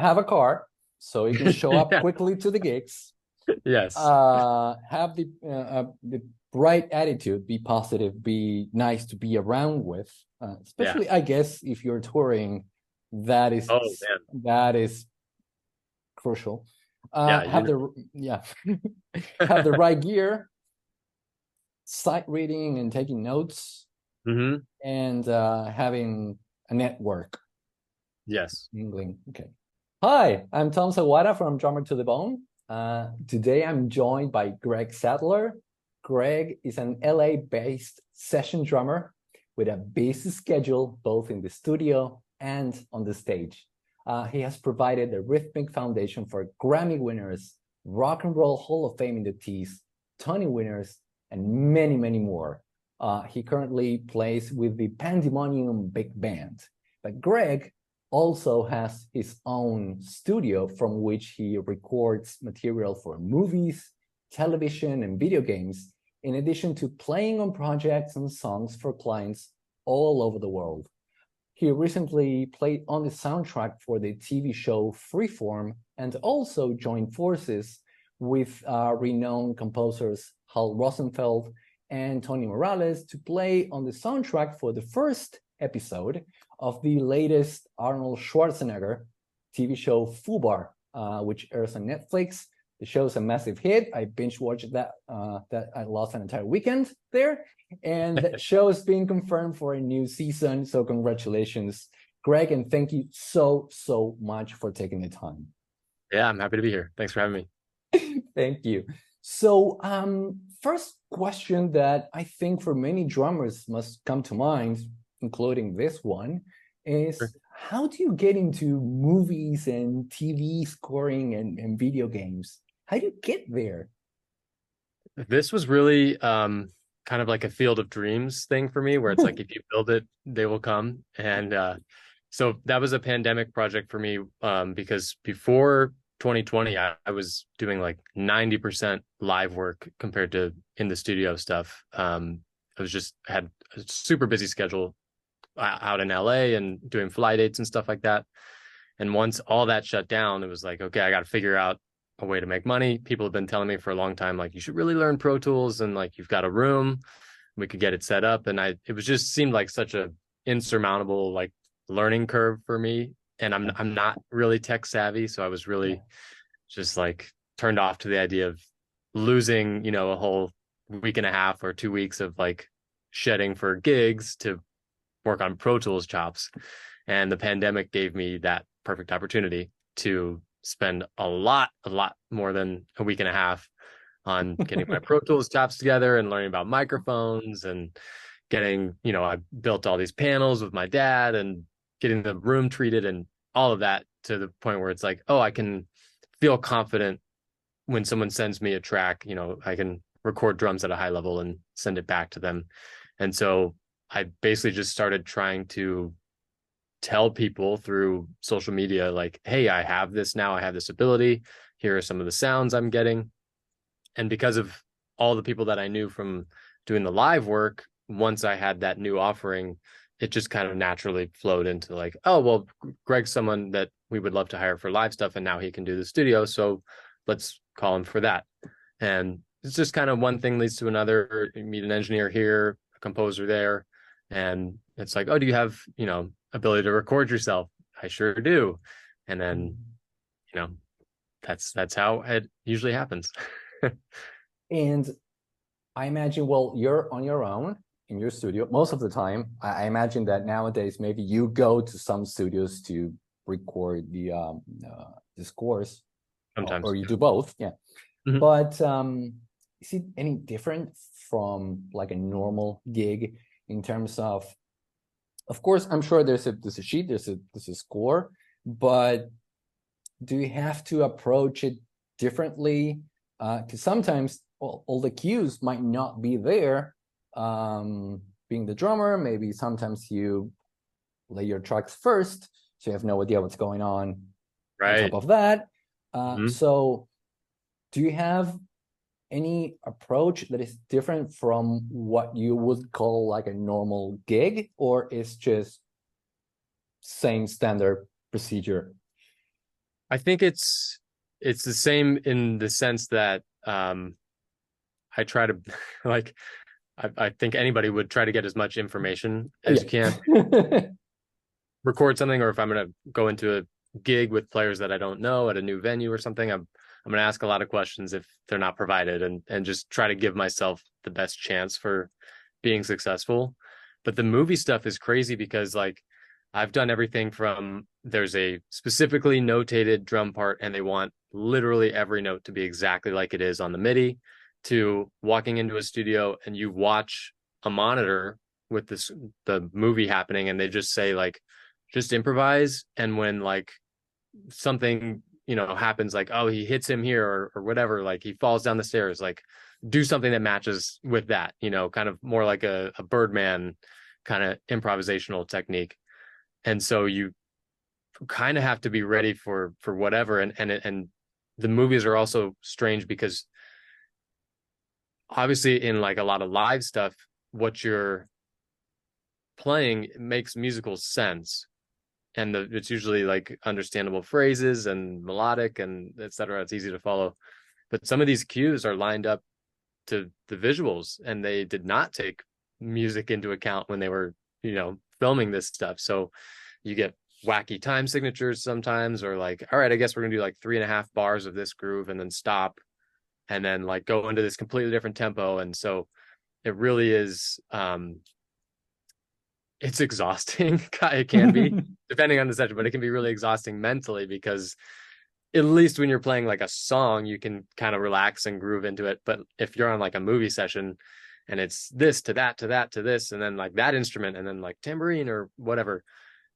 have a car so you can show up Yeah. quickly to the gigs, Yes. have the right attitude, be positive, be nice to be around with, Yeah. especially I guess if you're touring, Oh man. that is crucial. Yeah. Have the yeah, have the right gear, sight reading and taking notes, hmm and having a network. Yes. Mingling. Okay. Hi, I'm Tom Sawada from Drummer to the Bone. Today I'm joined by Greg Sadler. Greg is an LA-based session drummer with a busy schedule both in the studio and on the stage. He has provided the rhythmic foundation for Grammy winners, Rock and Roll Hall of Fame inductees, Tony winners, and many, many more. He currently plays with the Pandemonium Big Band. But Greg also has his own studio from which he records material for movies, television, and video games, in addition to playing on projects and songs for clients all over the world. He recently played on the soundtrack for the TV show Freeform and also joined forces with renowned composers Hal Rosenfeld and Tony Morales to play on the soundtrack for the first episode of the latest Arnold Schwarzenegger TV show FUBAR, which airs on Netflix. The show's a massive hit. I binge watched that. That I lost an entire weekend there, and that show is being confirmed for a new season. So congratulations, Greg, and thank you so much for taking the time. Yeah, I'm happy to be here. Thanks for having me. Thank you. So, first question that I think for many drummers must come to mind, including this one, Sure. is how do you get into movies and TV scoring and video games? How do you get there? This was really kind of like a field of dreams thing for me, where it's like if you build it, they will come. And so that was a pandemic project for me because before 2020, I was doing like 90% live work compared to in the studio stuff. I was just had a super busy schedule out in LA and doing fly dates and stuff like that. And once all that shut down, it was like, okay, I got to figure out a way to make money. People have been telling me for a long time, like, you should really learn Pro Tools and like you've got a room, we could get it set up. And it was just seemed like such a insurmountable like learning curve for me. And I'm not really tech savvy. So I was really just like turned off to the idea of losing, a whole week and a half or 2 weeks of like shedding for gigs to work on Pro Tools chops. And the pandemic gave me that perfect opportunity to spend a lot more than a week and a half on getting my Pro Tools chops together and learning about microphones and getting, I built all these panels with my dad and getting the room treated and all of that to the point where it's like, oh, I can feel confident when someone sends me a track, I can record drums at a high level and send it back to them. And so I basically just started trying to tell people through social media, like, hey, I have this now, I have this ability. Here are some of the sounds I'm getting. And because of all the people that I knew from doing the live work, once I had that new offering, it just kind of naturally flowed into like, oh, well, Greg's someone that we would love to hire for live stuff. And now he can do the studio. So let's call him for that. And it's just kind of one thing leads to another. You meet an engineer here, a composer there. And it's like, oh, do you have, ability to record yourself? I sure do. And then, you know, that's how it usually happens. And I imagine, well, you're on your own in your studio most of the time. I imagine that nowadays maybe you go to some studios to record the scores, or Sometimes. you do both. Yeah. Mhm. But is it any different from like a normal gig in terms of course, I'm sure there's a sheet, there's a score, but do you have to approach it differently? Because sometimes all the cues might not be there. Being the drummer, maybe sometimes you lay your tracks first, so you have no idea what's going on top Right. of that. Mhm. So do you have any approach that is different from what you would call like a normal gig, or is just same standard procedure? I think it's the same in the sense that I try to like I think anybody would try to get as much information as you can, Yeah. record something, or if I'm going to go into a gig with players that I don't know at a new venue or something, I'm going to ask a lot of questions if they're not provided, and just try to give myself the best chance for being successful. But the movie stuff is crazy because like I've done everything from there's a specifically notated drum part and they want literally every note to be exactly like it is on the MIDI, to walking into a studio and you watch a monitor with the movie happening and they just say like just improvise, and when like something happens, like oh he hits him here or whatever, like he falls down the stairs, like do something that matches with that, kind of more like a Birdman kind of improvisational technique. And so you kind of have to be ready for whatever, and the movies are also strange because obviously in like a lot of live stuff what you're playing makes musical sense, and it's usually like understandable phrases and melodic and etc. It's easy to follow. But some of these cues are lined up to the visuals, and they did not take music into account when they were, filming this stuff. So you get wacky time signatures sometimes, or like, all right, I guess we're gonna do like 3.5 bars of this groove and then stop, and then like go into this completely different tempo. And so it really is it's exhausting. It can be, depending on the session, but it can be really exhausting mentally, because at least when you're playing like a song, you can kind of relax and groove into it. But if you're on like a movie session and it's this to that to that to this, and then like that instrument, and then like tambourine or whatever,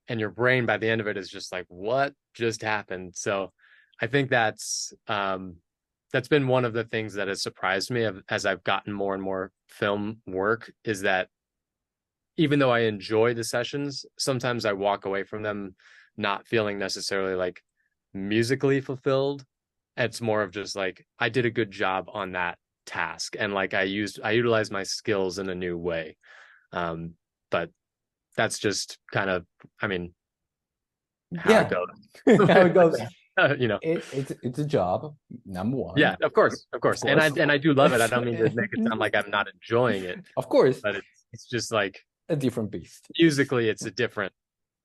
and your brain by the end of it is just like, what just happened? So I think that's been one of the things that has surprised me as I've gotten more and more film work, is that even though I enjoy the sessions, sometimes I walk away from them not feeling necessarily like musically fulfilled. It's more of just like I did a good job on that task, and like I utilized my skills in a new way. But that's just kind of, I mean, how it goes. How it goes. It's a job, number one. Yeah, of course. And I do love it. I don't mean to make it sound like I'm not enjoying it. Of course. But it's just like a different beast. Musically, it's a different.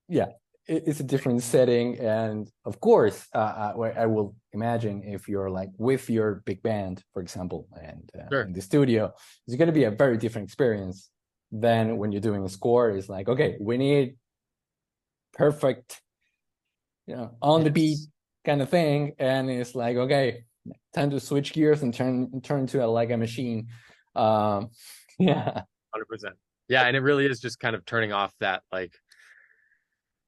Yeah, it's a different setting, and of course, I will imagine if you're like with your big band, for example, and Sure. in the studio, it's going to be a very different experience than when you're doing a score. It's like, okay, we need perfect, on the beat kind of thing, and it's like, okay, time to switch gears and turn to like a machine. Yeah, 100%. Yeah, and it really is just kind of turning off that like,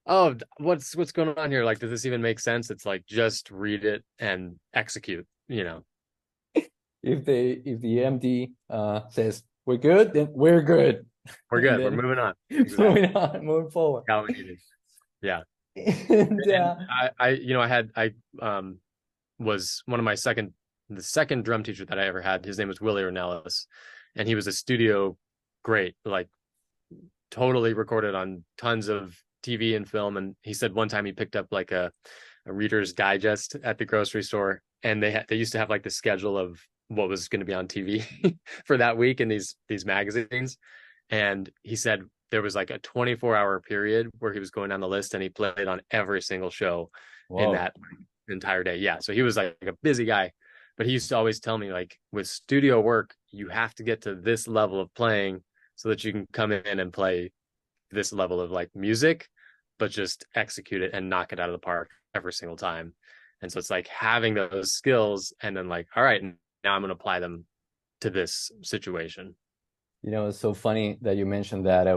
oh, what's going on here? Like, does this even make sense? It's like, just read it and execute, If the MD says we're good, then we're good. We're good. We're moving on. Exactly. Moving forward. Yeah. And I was one of the second drum teacher that I ever had. His name was Willie Ornelas, and he was a studio great, like totally recorded on tons of TV and film. And he said one time he picked up like a Reader's Digest at the grocery store, and they used to have like the schedule of what was going to be on TV for that week in these magazines. And he said there was like a 24-hour period where he was going down the list and he played on every single show. Whoa. In that entire day. Yeah. So he was like a busy guy, but he used to always tell me, like, with studio work, you have to get to this level of playing so that you can come in and play this level of like music, but just execute it and knock it out of the park every single time. And so it's like having those skills and then like, all right, now I'm going to apply them to this situation. It's so funny that you mentioned that.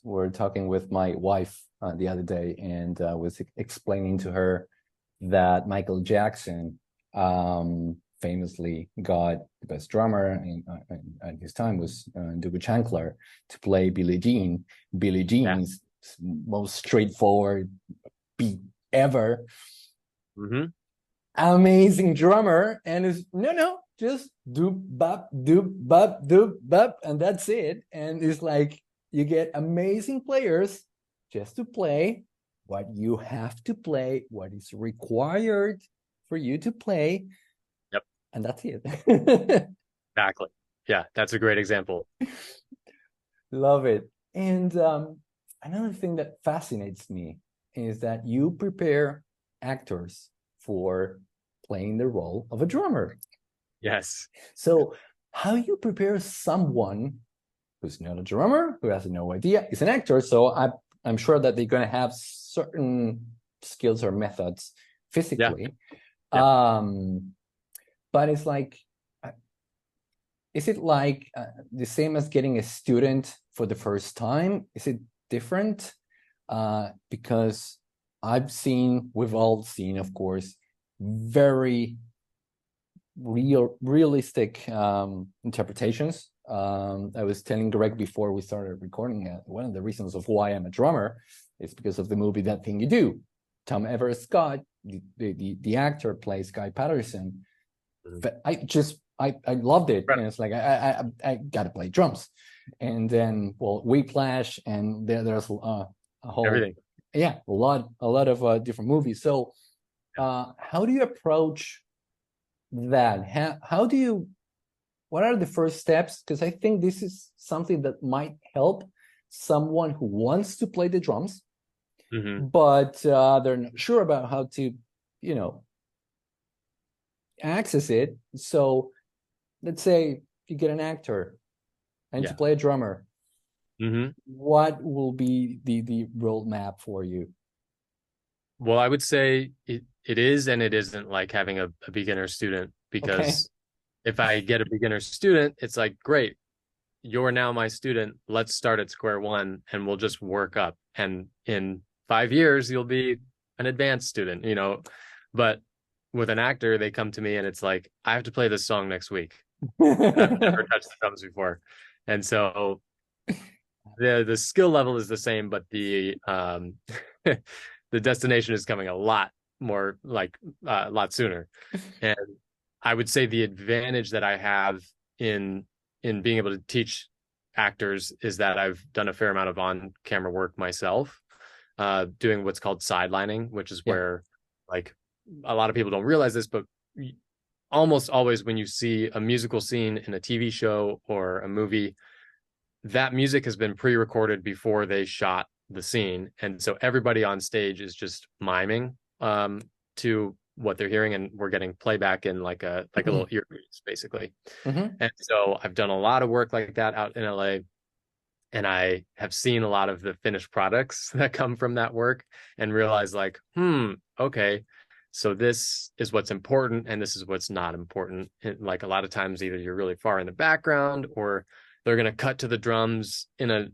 we're talking with my wife the other day, and was explaining to her that Michael Jackson famously got the best drummer at his time was Duke Chancellor to play Billie Jean. Billie Jean's most straightforward beat ever. Mm-hmm. Amazing drummer, and is just doop bop doop bop doop bop, and that's it. And it's like you get amazing players just to play what you have to play, what is required for you to play. Yep. And that's it. Exactly. Yeah, that's a great example. Love it. And another thing that fascinates me is that you prepare actors for playing the role of a drummer. Yes. So how you prepare someone who's not a drummer, who has no idea, is an actor, so I'm sure that they're going to have certain skills or methods physically. Yeah. But it's like, is it like the same as getting a student for the first time? Is it different? Because we've all seen, of course, very realistic interpretations. I was telling Greg before we started recording, one of the reasons of why I'm a drummer is because of the movie That Thing You Do. Tom Everett Scott, the actor, plays Guy Patterson. But I loved it. And it's like I got to play drums, and then Whiplash, and there's a whole Everything. Yeah, a lot of different movies. So how do you approach that? What are the first steps? Because I think this is something that might help someone who wants to play the drums, but they're not sure about how to, access it. So let's say you get an actor and to play a drummer, what will be the roadmap for you? Well, I would say it is and it isn't like having a beginner student, because if I get a beginner student, it's like, great, you're now my student. Let's start at square one and we'll just work up. And in 5 years, you'll be an advanced student, But with an actor, they come to me and it's like, I have to play this song next week. I've never touched the drums before. And so the skill level is the same, but the the destination is coming a lot more, like a lot sooner. And I would say the advantage that I have in being able to teach actors is that I've done a fair amount of on-camera work myself, doing what's called sidelining, which is where, like, a lot of people don't realize this, but almost always when you see a musical scene in a TV show or a movie, that music has been pre-recorded before they shot the scene. And so everybody on stage is just miming to what they're hearing, and we're getting playback in like a little earpiece, basically. And so I've done a lot of work like that out in LA, and I have seen a lot of the finished products that come from that work and realize, like, okay, so this is what's important and this is what's not important. And like, a lot of times either you're really far in the background, or they're going to cut to the drums in a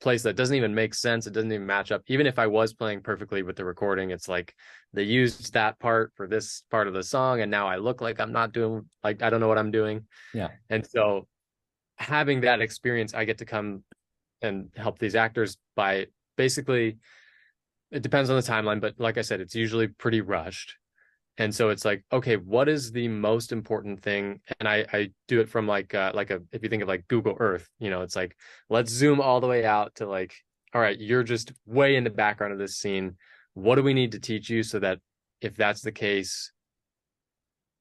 place that doesn't even make sense. It doesn't even match up. Even if I was playing perfectly with the recording, it's like they used that part for this part of the song, and now I look like I'm not doing, like, I don't know what I'm doing. Yeah. And so having that experience, I get to come and help these actors by basically, it depends on the timeline, but like I said, it's usually pretty rushed. And so it's like, okay, what is the most important thing? And I do it from like if you think of like Google Earth, it's like, let's zoom all the way out to like, all right, you're just way in the background of this scene. What do we need to teach you so that if that's the case,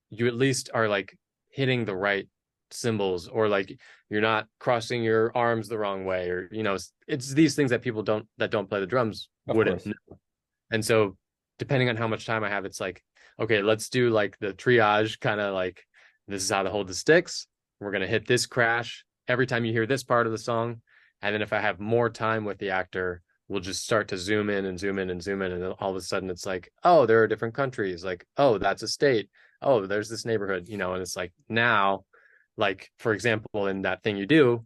you at least are like hitting the right symbols, or like you're not crossing your arms the wrong way, or it's these things that people that don't play the drums wouldn't know. And so depending on how much time I have, it's like, okay, let's do like the triage, kind of like, this is how to hold the sticks. We're going to hit this crash every time you hear this part of the song. And then if I have more time with the actor, we'll just start to zoom in and zoom in and zoom in. And then all of a sudden it's like, oh, there are different countries. Like, oh, that's a state. Oh, there's this neighborhood, and it's like, now, like, for example, in That Thing You Do,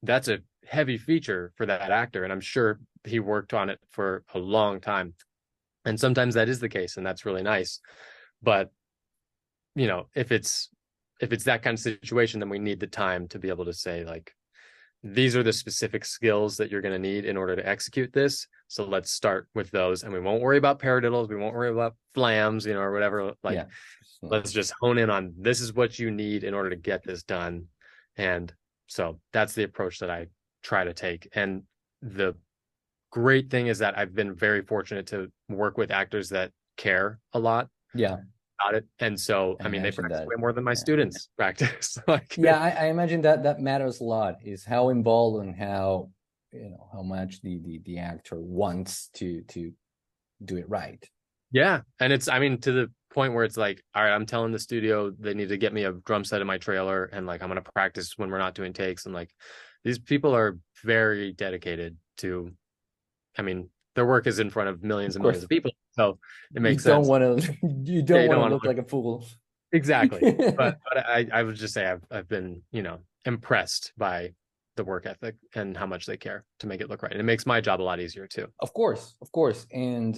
that's a heavy feature for that actor. And I'm sure he worked on it for a long time. And sometimes that is the case, and that's really nice. But, if it's that kind of situation, then we need the time to be able to say, like, these are the specific skills that you're going to need in order to execute this. So let's start with those, and we won't worry about paradiddles. We won't worry about flams, or whatever. Like, let's just hone in on, this is what you need in order to get this done. And so that's the approach that I try to take. And the great thing is that I've been very fortunate to work with actors that care a lot. Yeah. about it. And so, I I mean, they imagine practice that. way more than my Yeah. students practice. Like, Yeah, I imagine that that matters a lot, is how involved and how, you know, how much the actor wants to do it right. yeah. And it's, I mean, to the point where it's like, all right, I'm telling the studio they need to get me a drum set in my trailer, and like I'm gonna practice when we're not doing takes. And like these people are very dedicated to, I mean, their work is in front of millions Of and millions course, of people. So it you makes don't sense. want to you Yeah, don't you want don't to want to look look like a fool. exactly. But I would just say I've been, you know, impressed by the work ethic and how much they care to make it look right. And it makes my job a lot easier too. Of course, and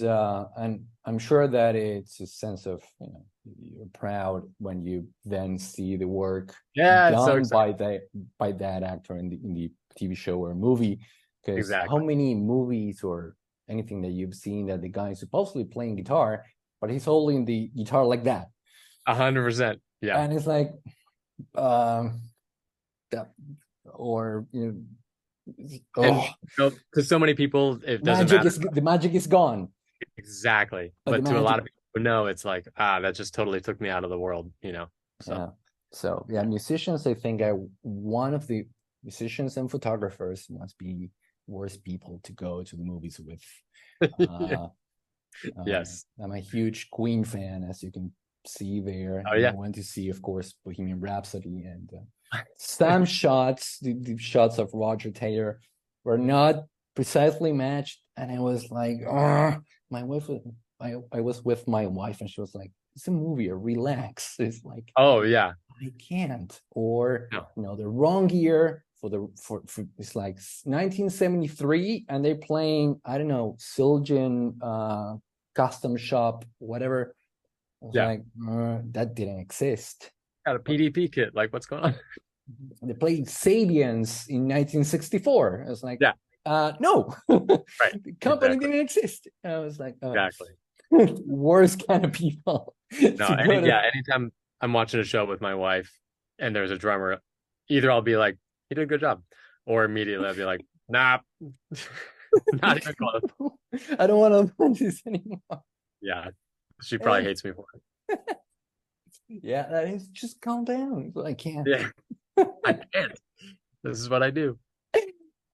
I'm sure that it's a sense of, you know, you're proud when you then see the work Yeah, it's so done exciting. by that actor in the TV show or movie. Because how Exactly. many movies or anything that you've seen that the guy is supposedly playing guitar, but he's holding the guitar like that, 100%. Yeah. and it's like, um, that, or you know, And oh, you know, to so many people, it doesn't magic matter. is the magic is gone, Exactly. but the But to a lot magic. of people who know, it's like, ah, that just totally took me out of the world, you know? So, Yeah. So yeah, musicians, I think, are one of the musicians and photographers must be worst people to go to the movies with. yeah. Uh, Yes. I'm a huge Queen fan, as you can see there, Oh, and I yeah. went to see, of course, Bohemian Rhapsody, and some shots, the shots of Roger Taylor were not precisely matched, and I was like, oh, my wife was, I was with my wife, and she was like, it's a movie, relax. It's like, Oh, yeah. I can't. Or, No. you know, the wrong year for it's like 1973, and they're playing, I don't know, Siljan custom shop, whatever. I was Yeah. like, that didn't exist. Got a But PDP kit. Like, what's going on? they played Sabians in 1964. I was like, Yeah. no, Right. the company Exactly. didn't exist. I was like, Exactly. worst kind of people No. to go to. Yeah. Anytime I'm watching a show with my wife and there's a drummer, either I'll be like, he did a good job, or immediately I'll be like, nah, not even close. I don't want to punch this anymore. Yeah. She probably And hates me for yeah, that is, just calm down. I it. can't. Yeah. I can't. This is what I do.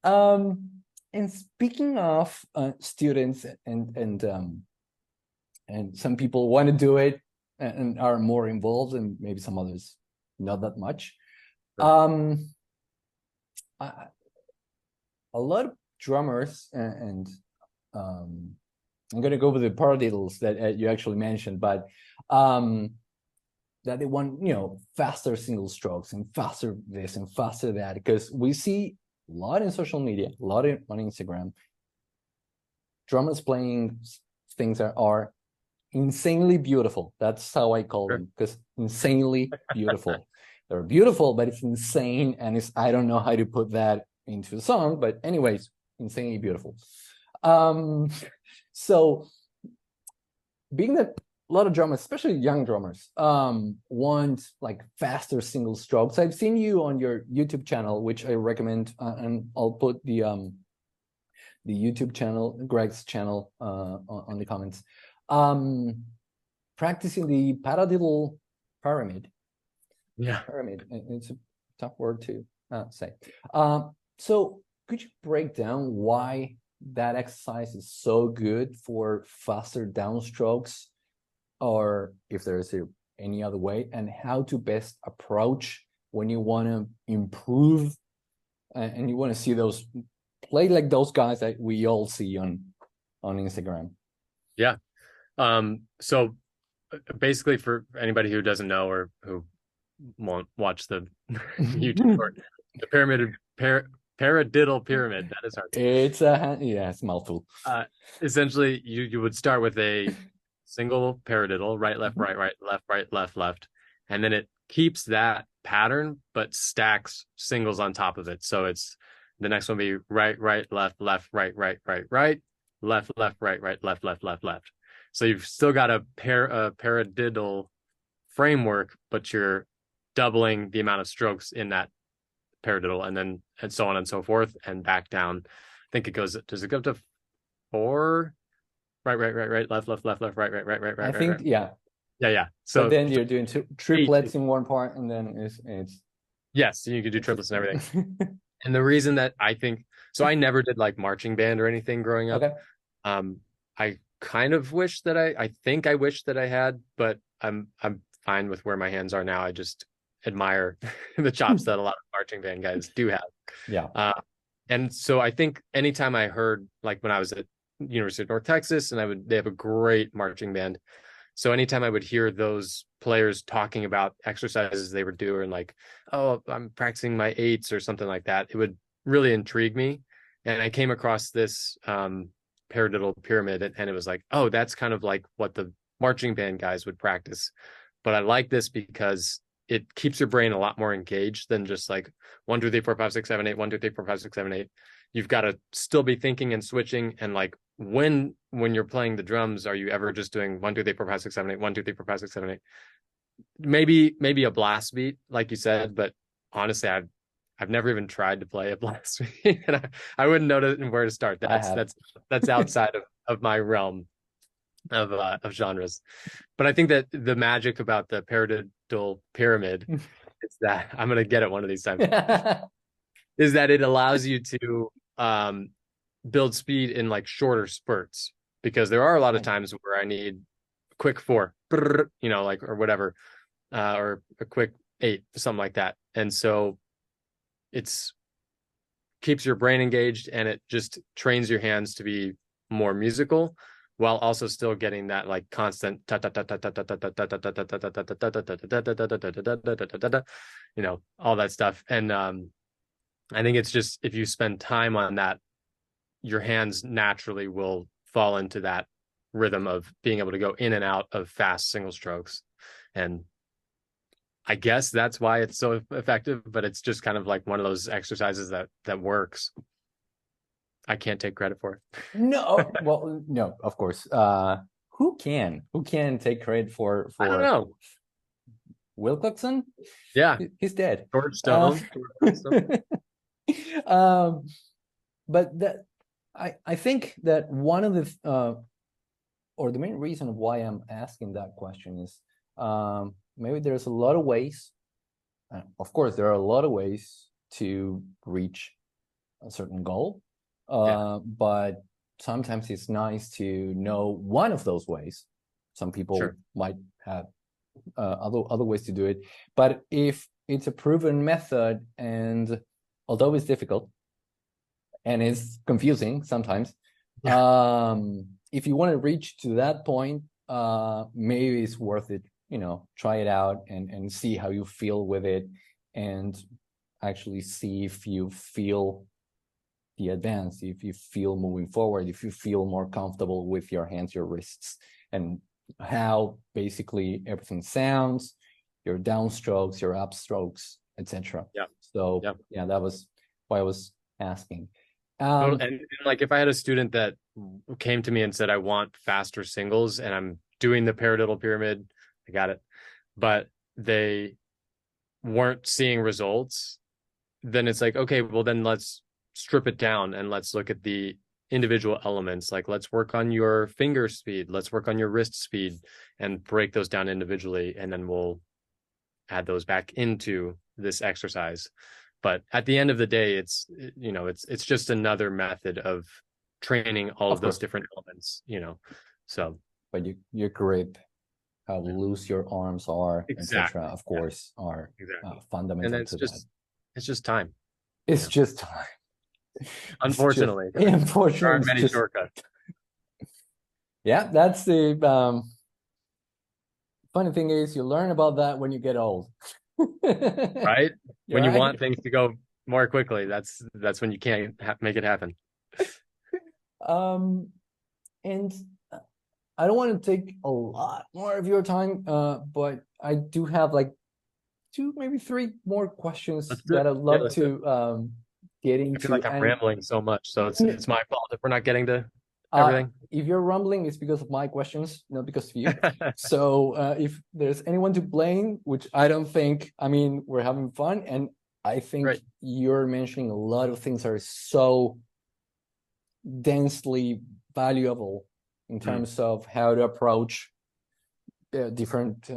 Um, and speaking of students and some people want to do it and are more involved, and maybe some others not that much. Sure. I, a lot of drummers and I'm going to go with the paradiddles that you actually mentioned, but that they want, you know, faster single strokes and faster this and faster that, because we see a lot in social media, a lot on Instagram, drummers playing things that are insanely beautiful. That's how I call Sure. them, because insanely beautiful. They're beautiful, but it's insane, and it's, I don't know how to put that into a song, but anyways, insanely beautiful. So being that a lot of drummers, especially young drummers, want like faster single strokes. I've seen you on your YouTube channel, which I recommend, and I'll put the YouTube channel, Greg's channel, on the comments. Practicing the paradiddle pyramid. Yeah. Pyramid. It's a tough word to say. So could you break down why that exercise is so good for faster downstrokes, or if there's any other way, and how to best approach when you want to improve and you want to see those play like those guys that we all see on Instagram? Yeah. So basically, for anybody who doesn't know or who won't watch the YouTube or the paradiddle pyramid, that is hard. It's it's mouthful. Essentially, you would start with a single paradiddle, right, left, right, left, left, and then it keeps that pattern but stacks singles on top of it. So it's the next one be right, left, right, right, left, right, left. So you've still got a paradiddle framework, but you're doubling the amount of strokes in that paradiddle, and so on and so forth, and back down. I think it goes. Does it go to 4? Right, left, right, I think, yeah, Yeah. But So then you're doing eight, triplets in one part, and then it's yes, you could do triplets and everything. And the reason that I think, so I never did like marching band or anything growing up. okay. I kind of wish that I think I wish that I had, but I'm fine with where my hands are now. I just admire the chops that a lot of marching band guys do have. Yeah. And so I think anytime I heard, like when I was at University of North Texas, and they have a great marching band. So anytime I would hear those players talking about exercises they were doing, like, oh, I'm practicing my eights or something like that, it would really intrigue me. And I came across this paradiddle pyramid, and it was like, oh, that's kind of like what the marching band guys would practice. But I like this because it keeps your brain a lot more engaged than just like 1, 2, 3, 4, 5, 6, 7, 8, 1, 2, 3, 4, 5, 6, 7, 8. You've got to still be thinking and switching. And like when you're playing the drums, are you ever just doing 1, 2, 3, 4, 5, 6, 7, 8, 1, 2, 3, 4, 5, 6, 7, 8? Maybe a blast beat, like you said, but honestly, I've never even tried to play a blast beat, and I wouldn't know where to start. That's outside of my realm of genres. But I think that the magic about the paradiddle pyramid is that I'm gonna get it one of these times. Is that it allows you to build speed in like shorter spurts, because there are a lot of times where I need a quick 4, like, or whatever, or a quick 8, something like that. And so it's keeps your brain engaged, and it just trains your hands to be more musical while also still getting that like constant all that stuff. And I think it's just, if you spend time on that, your hands naturally will fall into that rhythm of being able to go in and out of fast single strokes. And I guess that's why it's so effective, but it's just kind of like one of those exercises that works. I can't take credit for it. No, well, no, of course. Who can take credit for I don't know. Wilcoxon? Yeah, he's dead. George Stone. But that I think that one of the or the main reason why I'm asking that question is maybe there's a lot of ways. Of course, there are a lot of ways to reach a certain goal. But sometimes it's nice to know one of those ways. Some people might have other ways to do it, but if it's a proven method, and although it's difficult and it's confusing sometimes, if you want to reach to that point, maybe it's worth it. Try it out and see how you feel with it, and actually see if you feel the advance, if you feel moving forward, if you feel more comfortable with your hands, your wrists, and how basically everything sounds, your downstrokes, your upstrokes, etc. So that was why I was asking. And like, if I had a student that came to me and said, I want faster singles, and I'm doing the paradiddle pyramid, I got it, but they weren't seeing results, then it's like, okay, well then let's strip it down and let's look at the individual elements. Like, let's work on your finger speed, let's work on your wrist speed, and break those down individually, and then we'll add those back into this exercise. But at the end of the day, it's just another method of training all of those different elements, so. But your grip, how loose your arms are, etc., of course, are fundamental. And it's just time. It's just time. Unfortunately, there aren't many shortcuts. Yeah, that's the funny thing is, you learn about that when you get old. Right? When you want things to go more quickly, that's when you can't make it happen. And I don't want to take a lot more of your time, but I do have like 2, maybe 3 more questions that I'd love to get into. I feel like I'm rambling so much, so it's my fault if we're not getting to everything. If you're rumbling, it's because of my questions, not because of you. So if there's anyone to blame, which I don't think, we're having fun, and I think you're mentioning a lot of things that are so densely valuable in terms of how to approach different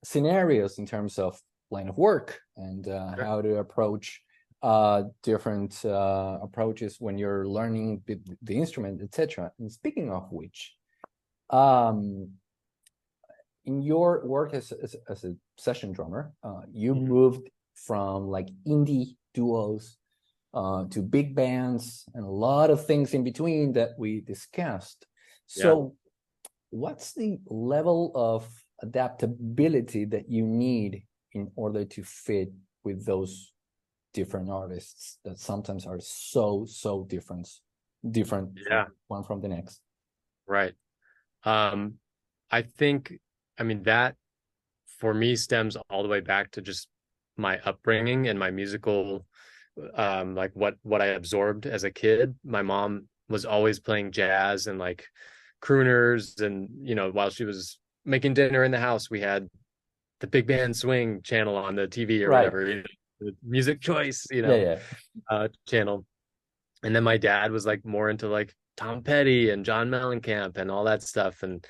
scenarios in terms of line of work and Sure. how to approach different approaches when you're learning the instrument, etc. And speaking of which, in your work as a session drummer, you moved from like indie duos to big bands and a lot of things in between that we discussed. So what's the level of adaptability that you need in order to fit with those different artists that sometimes are so different one from the next? Right. I think, I mean, that for me stems all the way back to just my upbringing and my musical, like what I absorbed as a kid. My mom was always playing jazz and like crooners, and while she was making dinner in the house, we had the Big Band Swing channel on the TV or Right. whatever, the Music Choice, Yeah. channel. And then my dad was like more into like Tom Petty and John Mellencamp and all that stuff, and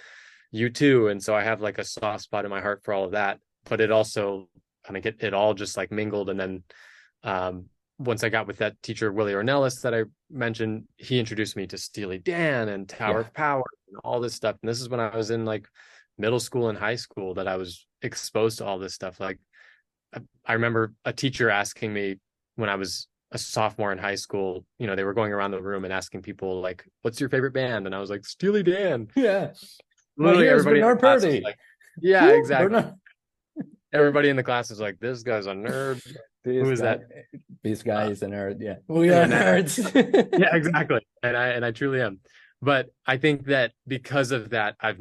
U2. And so I have like a soft spot in my heart for all of that. But it also, I mean, it all just like mingled. And then once I got with that teacher, Willie Ornelas, that I mentioned, he introduced me to Steely Dan and Tower of Power and all this stuff. And this is when I was in like middle school and high school that I was exposed to all this stuff. Like I remember a teacher asking me when I was a sophomore in high school, they were going around the room and asking people like, what's your favorite band? And I was like, Steely Dan. Yeah. Literally everybody in the class was like, yeah, exactly. Everybody in the class was like, this guy's a nerd. Who is that? This guy is a nerd. Yeah. We are nerds. Yeah, exactly. And I truly am. But I think that because of that, I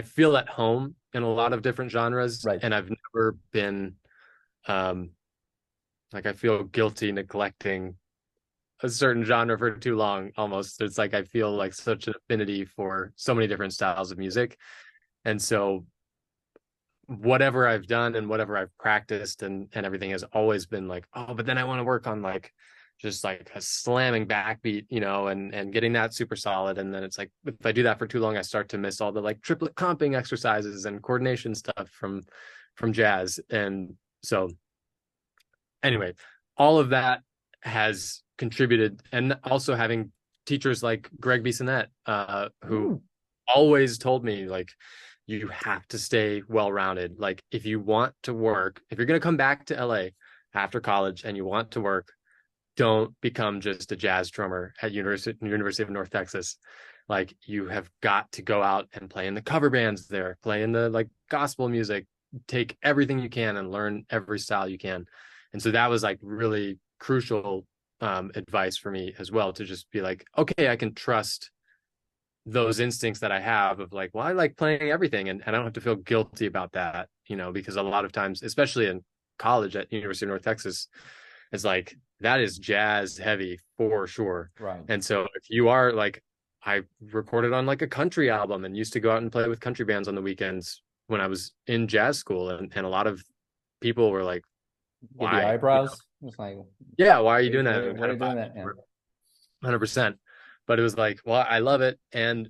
feel at home in a lot of different genres. Right. And I've never been like, I feel guilty neglecting a certain genre for too long. Almost, it's like I feel like such an affinity for so many different styles of music, and so whatever I've done and whatever I've practiced and everything has always been like, oh, but then I want to work on like just like a slamming backbeat, and getting that super solid. And then it's like, if I do that for too long, I start to miss all the like triplet comping exercises and coordination stuff from jazz. And so anyway, all of that has contributed, and also having teachers like Greg Bissonette, who always told me like, you have to stay well-rounded. Like if you want to work, if you're going to come back to LA after college and you want to work, don't become just a jazz drummer at University of North Texas. Like you have got to go out and play in the cover bands there, play in the like gospel music, take everything you can and learn every style you can. And so that was like really crucial advice for me as well, to just be like, okay, I can trust those instincts that I have of like, well, I like playing everything, and I don't have to feel guilty about that, because a lot of times, especially in college at University of North Texas, it's like that is jazz heavy for sure. Right. And so if you are like, I recorded on like a country album and used to go out and play with country bands on the weekends when I was in jazz school, and a lot of people were like, why? The eyebrows. It's like, yeah, why are you doing that? Why are you doing that? Yeah. 100%. But it was like, well, I love it, and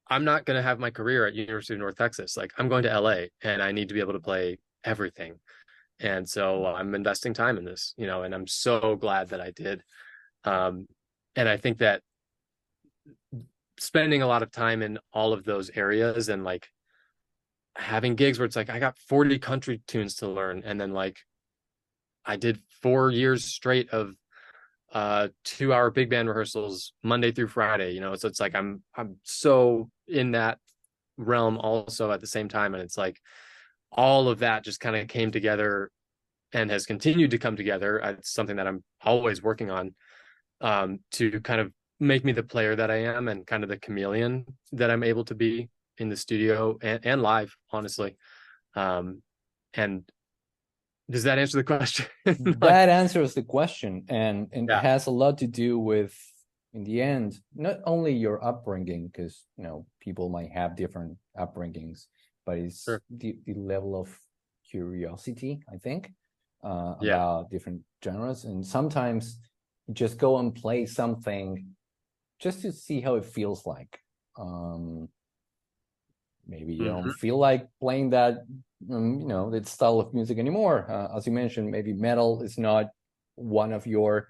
I'm not going to have my career at University of North Texas. Like I'm going to LA, and I need to be able to play everything. And so I'm investing time in this, and I'm so glad that I did. And I think that spending a lot of time in all of those areas and like having gigs where it's like, I got 40 country tunes to learn. And then like, I did 4 years straight of 2-hour big band rehearsals Monday through Friday, so it's like I'm so in that realm also at the same time. And it's like all of that just kind of came together and has continued to come together. It's something that I'm always working on to kind of make me the player that I am, and kind of the chameleon that I'm able to be in the studio and live, honestly. And does that answer the question? That answers the question, and it has a lot to do with, in the end, not only your upbringing, because people might have different upbringings, but it's the level of curiosity, I think, about different genres. And sometimes you just go and play something just to see how it feels like. Maybe you don't feel like playing that, that style of music anymore. As you mentioned, maybe metal is not one of your,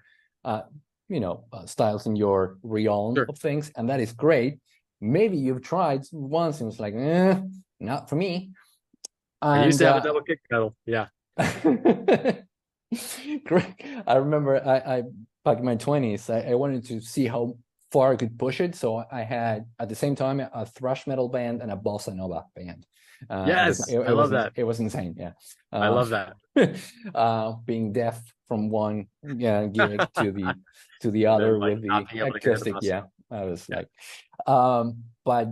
styles in your realm of things, and that is great. Maybe you've tried once and it's like, not for me. I used to have a double kick pedal. Yeah. Great. I remember I back in my 20s, I wanted to see how far I could push it. So I had at the same time a thrash metal band and a bossa nova band. Yes, I love that. It was insane. Yeah. I love that. Being deaf from one gig to the other with the acoustic. Yeah. I was like, but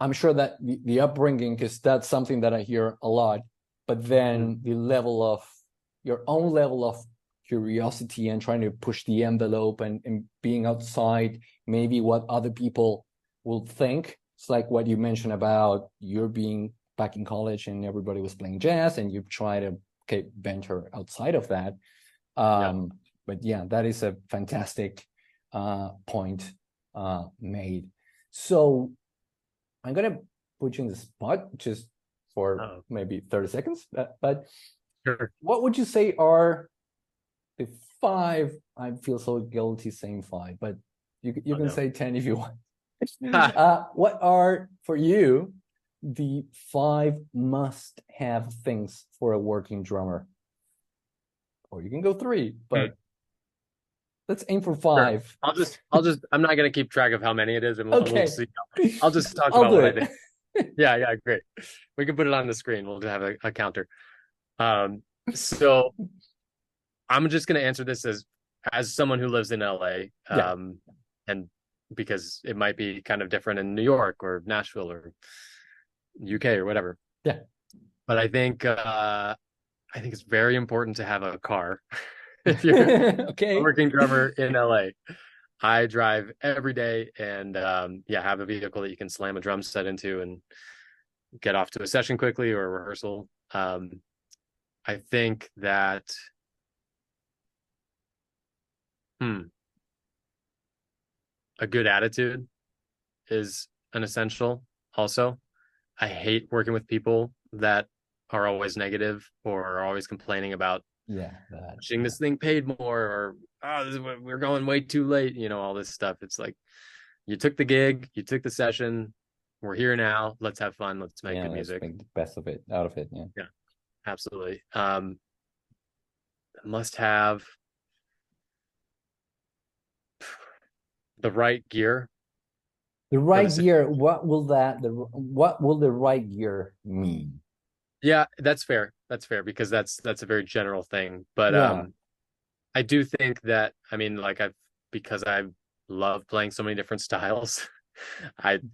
I'm sure that the upbringing, because that's something that I hear a lot, but then your own level of curiosity and trying to push the envelope and being outside maybe what other people will think. It's like what you mentioned about you're being back in college and everybody was playing jazz and you try to venture outside of that. But yeah, that is a fantastic point made. So I'm going to put you in the spot just for maybe 30 seconds, but sure. What would you say are the 5? I feel so guilty saying 5, but you can say 10 if you want. What are, for you, the 5 must-have things for a working drummer? Or you can go 3, but let's aim for 5. Sure. I'm not going to keep track of how many it is, and we'll see. I'll just talk about what I think. Yeah, great. We can put it on the screen. We'll just have a counter. So I'm just going to answer this as someone who lives in LA, and because it might be kind of different in New York or Nashville or UK or whatever. Yeah. But I think it's very important to have a car. If you're a working drummer in LA. I drive every day and have a vehicle that you can slam a drum set into and get off to a session quickly or a rehearsal. I think that a good attitude is an essential also. I hate working with people that are always negative or are always complaining about pushing this thing paid more, or we're going way too late, all this stuff. It's like, you took the gig, you took the session, we're here now, let's have fun, let's make good music, make the best of it, out of it. Yeah, absolutely. Must have the right gear. The right gear, what will the right gear mean? Yeah, that's fair because that's a very general thing, but I do think that, because I love playing so many different styles,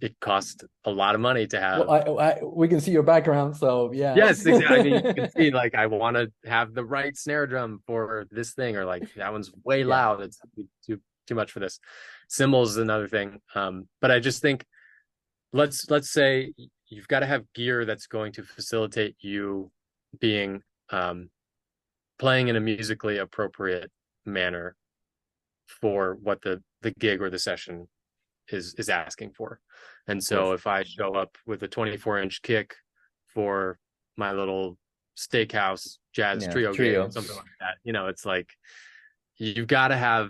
it costs a lot of money to have. Well, we can see your background, so yeah. Yes, exactly. You can see, I want to have the right snare drum for this thing, or that one's way loud, it's too much for this. Cymbals is another thing, but I just think let's say you've got to have gear that's going to facilitate you being playing in a musically appropriate manner for what the gig or the session is asking for. And so if I show up with a 24-inch kick for my little steakhouse jazz trio gig, something like that, it's like you've got to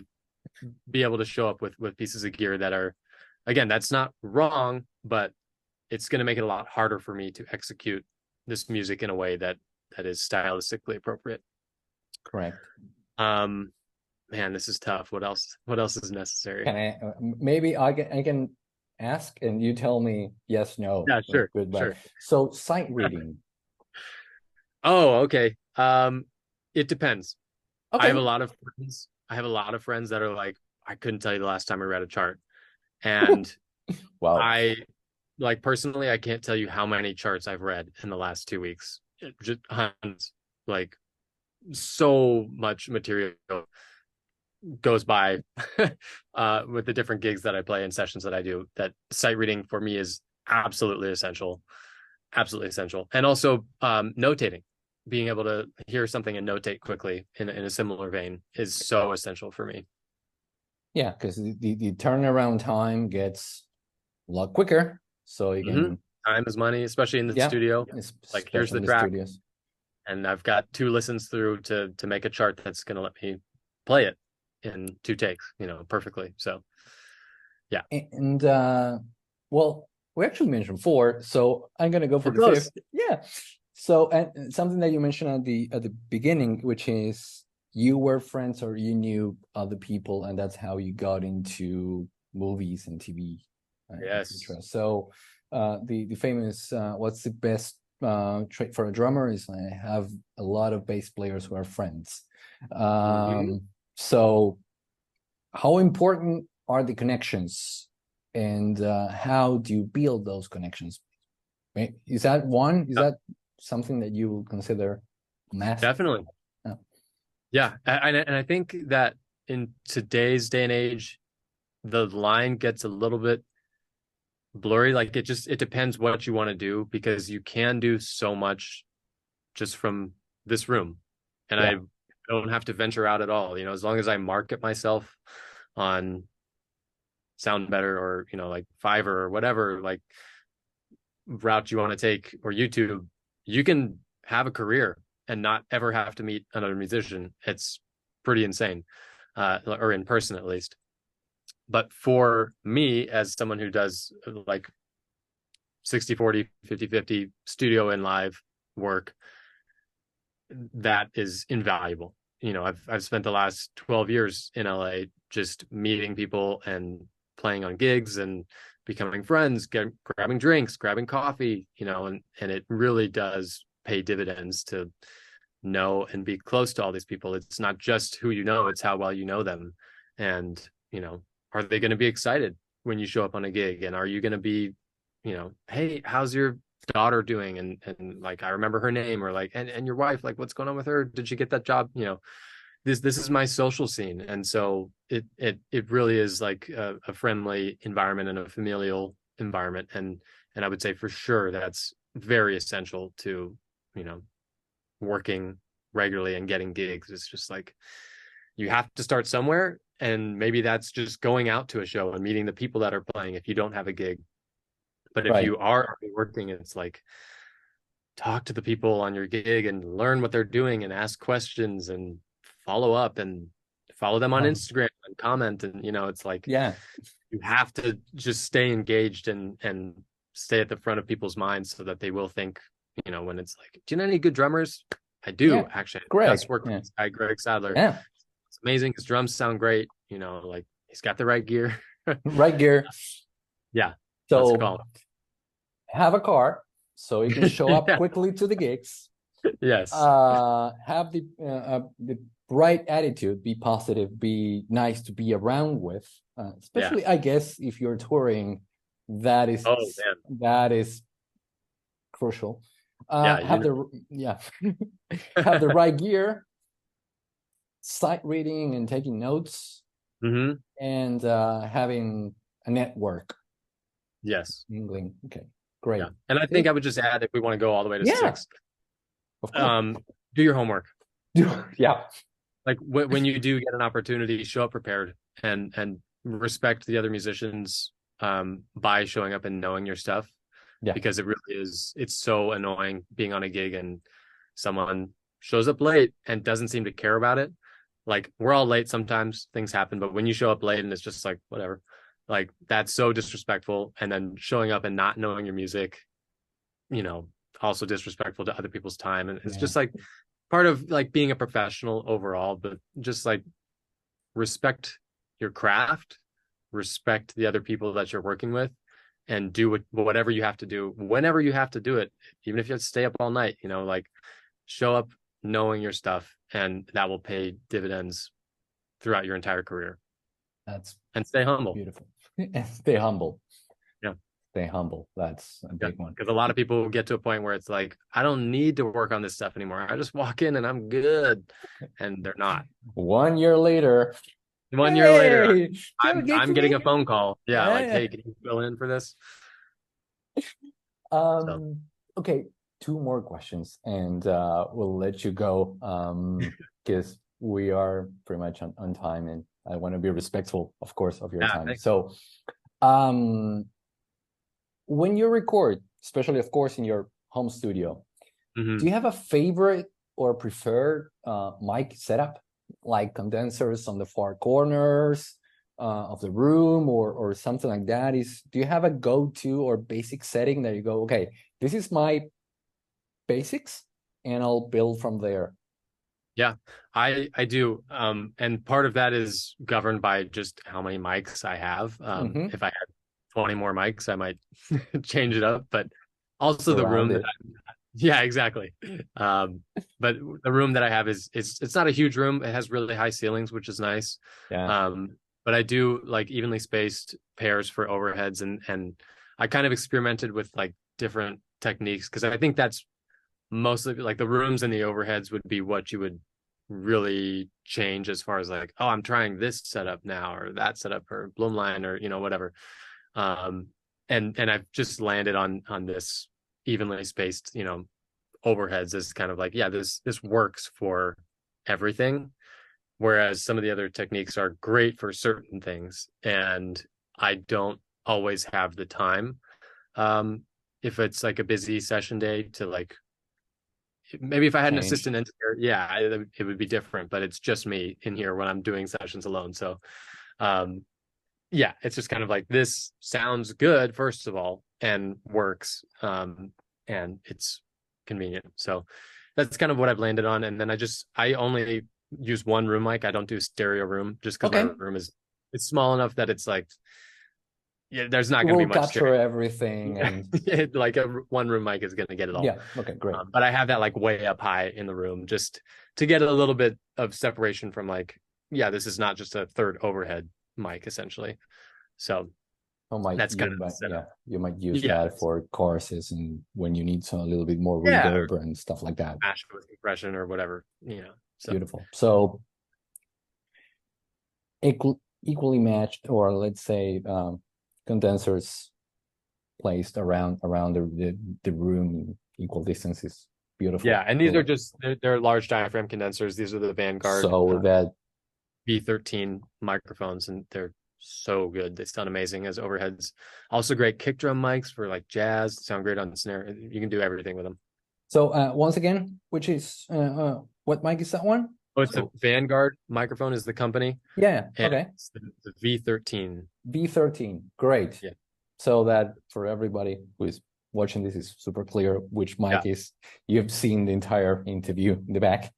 be able to show up with pieces of gear that are, again, that's not wrong, but it's going to make it a lot harder for me to execute this music in a way that is stylistically appropriate. Correct. Man, this is tough. What else is necessary? Maybe I can ask and you tell me yes, no. Yeah, sure. Good, sure. So sight reading. Oh, okay. It depends. Okay. I have a lot of friends that are like, I couldn't tell you the last time I read a chart. And wow. I personally, I can't tell you how many charts I've read in the last 2 weeks. Just hundreds, so much material goes by with the different gigs that I play and sessions that I do, that sight reading for me is absolutely essential. And also notating, being able to hear something and notate quickly in a similar vein is so essential for me. Yeah, because the turnaround time gets a lot quicker. So you can, time is money, especially in the studio. Like, here's the track, studios. and I've got 2 listens through to make a chart that's going to let me play it in 2 takes, perfectly. So yeah. And well, we actually mentioned 4, so I'm gonna go for the close. 5th. Yeah. So, and something that you mentioned at the beginning, which is you were friends or you knew other people, and that's how you got into movies and TV. Yes. etc. So, the famous what's the best trait for a drummer is I have a lot of bass players who are friends. So, how important are the connections, and how do you build those connections? Is that one? Is that something that you will consider massive? Definitely. Yeah, and I think that in today's day and age, the line gets a little bit blurry. Like, it depends what you want to do, because you can do so much just from this room, and I don't have to venture out at all. As long as I market myself on Sound Better, or like Fiverr, or whatever like route you want to take, or YouTube, you can have a career and not ever have to meet another musician. It's pretty insane, or in person at least. But for me, as someone who does like 60-40, 50-50 studio and live work, that is invaluable. I've spent the last 12 years in LA just meeting people and playing on gigs and becoming friends, grabbing drinks, grabbing coffee, and it really does pay dividends to know and be close to all these people. It's not just who you know, it's how well you know them. And, are they going to be excited when you show up on a gig? And are you going to be, hey, how's your daughter doing? And like, I remember her name, or like, and your wife, like, what's going on with her? Did she get that job? This is my social scene. And so it really is like a friendly environment and a familial environment. And I would say for sure that's very essential to, working regularly and getting gigs. It's just like, you have to start somewhere, and maybe that's just going out to a show and meeting the people that are playing if you don't have a gig. But if you are already working, it's like, talk to the people on your gig and learn what they're doing and ask questions and follow up and follow them on Instagram and comment. And it's like, you have to just stay engaged and stay at the front of people's minds, so that they will think, when it's like, do you know any good drummers? I do, actually. I just worked with this guy, Greg Sadler. It's amazing. His drums sound great. Like, he's got the right gear. Right gear. Yeah. So have a car so you can show up quickly to the gigs. Yes. Have the right attitude, be positive, be nice to be around with. Especially, I guess, if you're touring, that is crucial. Have the right gear, sight reading and taking notes, and having a network. Yes. Mingling. Okay, great. Yeah. And I think I would just add, if we want to go all the way to 6, of course. Do your homework. Like, when you do get an opportunity, show up prepared and respect the other musicians by showing up and knowing your stuff. Because it really is, it's so annoying being on a gig and someone shows up late and doesn't seem to care about it. Like, we're all late sometimes, things happen, but when you show up late and it's just like, whatever, like, that's so disrespectful. And then showing up and not knowing your music, also disrespectful to other people's time. And it's just like part of like being a professional overall, but just like, respect your craft, respect the other people that you're working with, and do whatever you have to do whenever you have to do it, even if you have to stay up all night. Like, show up knowing your stuff, and that will pay dividends throughout your entire career. And stay humble. Beautiful. Stay humble. Stay humble. That's a big one. Because a lot of people get to a point where it's like, I don't need to work on this stuff anymore. I just walk in and I'm good. And they're not. 1 year later. One year later, I'm getting a phone call. Like, hey, can you fill in for this? Okay, 2 more questions, and we'll let you go, because we are pretty much on time, and I want to be respectful, of course, of your time. Thanks. So, when you record, especially of course in your home studio, do you have a favorite or preferred mic setup, like condensers on the far corners of the room, or something like that? Do you have a go-to or basic setting that you go, okay, this is my basics, and I'll build from there? Yeah, I do. And part of that is governed by just how many mics I have. If I had 20 more mics, I might change it up, but also the room that yeah, exactly. But the room that I have is it's not a huge room. It has really high ceilings, which is nice. Yeah. But I do like evenly spaced pairs for overheads, and I kind of experimented with like different techniques because I think that's mostly like the rooms and the overheads would be what you would really change as far as like, oh, I'm trying this setup now or that setup or Bloomline or whatever. And I've just landed on this evenly spaced overheads as kind of like, yeah, this works for everything, whereas some of the other techniques are great for certain things, and I don't always have the time if it's like a busy session day to like, maybe if I had an assistant engineer, yeah, it would be different, but it's just me in here when I'm doing sessions alone. So yeah, it's just kind of like, this sounds good first of all and works, and it's convenient. So that's kind of what I've landed on. And then I only use one room mic. I don't do stereo room just because my room it's small enough that it's like, yeah, there's not going to be much capture everything, and like one room mic is going to get it all. Yeah. Okay, great. But I have that like way up high in the room just to get a little bit of separation from like, yeah, this is not just a third overhead mic essentially. So that's kind of you might use that for choruses and when you need a little bit more reverb and stuff like that. Mash with compression or whatever, So. Beautiful. So equally matched, or let's say condensers placed around the room in equal distances. Beautiful. Yeah, and these are just they're large diaphragm condensers. These are the Vanguard that V13 microphones, and they're so good. They sound amazing as overheads. Also great kick drum mics for like jazz. Sound great on snare. You can do everything with them. So once again, which is what mic is that one? Oh, it's a Vanguard microphone is the company. Yeah. Okay. It's the V13. V13. Great. Yeah. So that for everybody who is watching this is super clear which mic is. You've seen the entire interview in the back.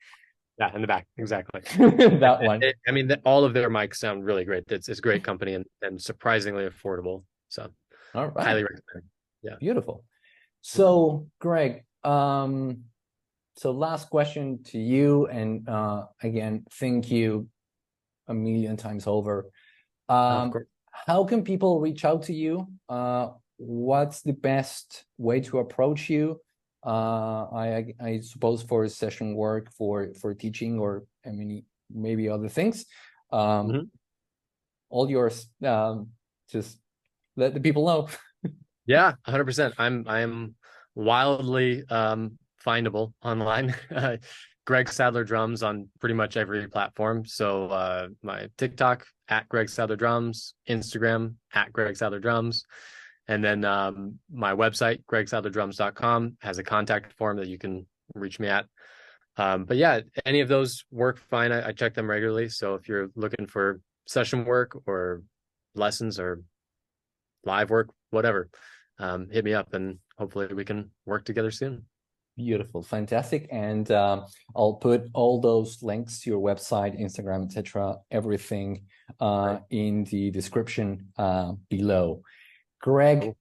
Yeah, in the back, exactly. That one. I mean, all of their mics sound really great. It's a great company and surprisingly affordable. So, all right, highly recommend. Yeah, beautiful. So, Greg, so last question to you, and again, thank you a million times over. How can people reach out to you? What's the best way to approach you? I suppose for session work, for teaching, or maybe other things. All yours. Just let the people know. Yeah, 100%. I am wildly findable online. Greg Sadler Drums on pretty much every platform. So my TikTok at Greg Sadler Drums, Instagram at Greg Sadler Drums. And then my website, gregsadlerdrums.com, has a contact form that you can reach me at. But yeah, any of those work fine. I check them regularly. So if you're looking for session work or lessons or live work, whatever, hit me up and hopefully we can work together soon. Beautiful, fantastic. And I'll put all those links to your website, Instagram, etc., everything in the description below. Greg,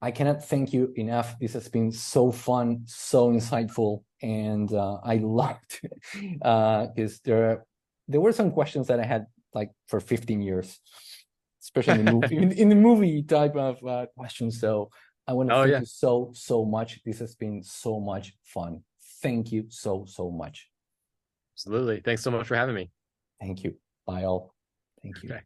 I cannot thank you enough. This has been so fun, so insightful, and I loved because there were some questions that I had like for 15 years, especially in the movie, in the movie type of questions. So I want to thank you so much. This has been so much fun. Thank you so much. Absolutely. Thanks so much for having me. Thank you. Bye all. Thank you. Okay.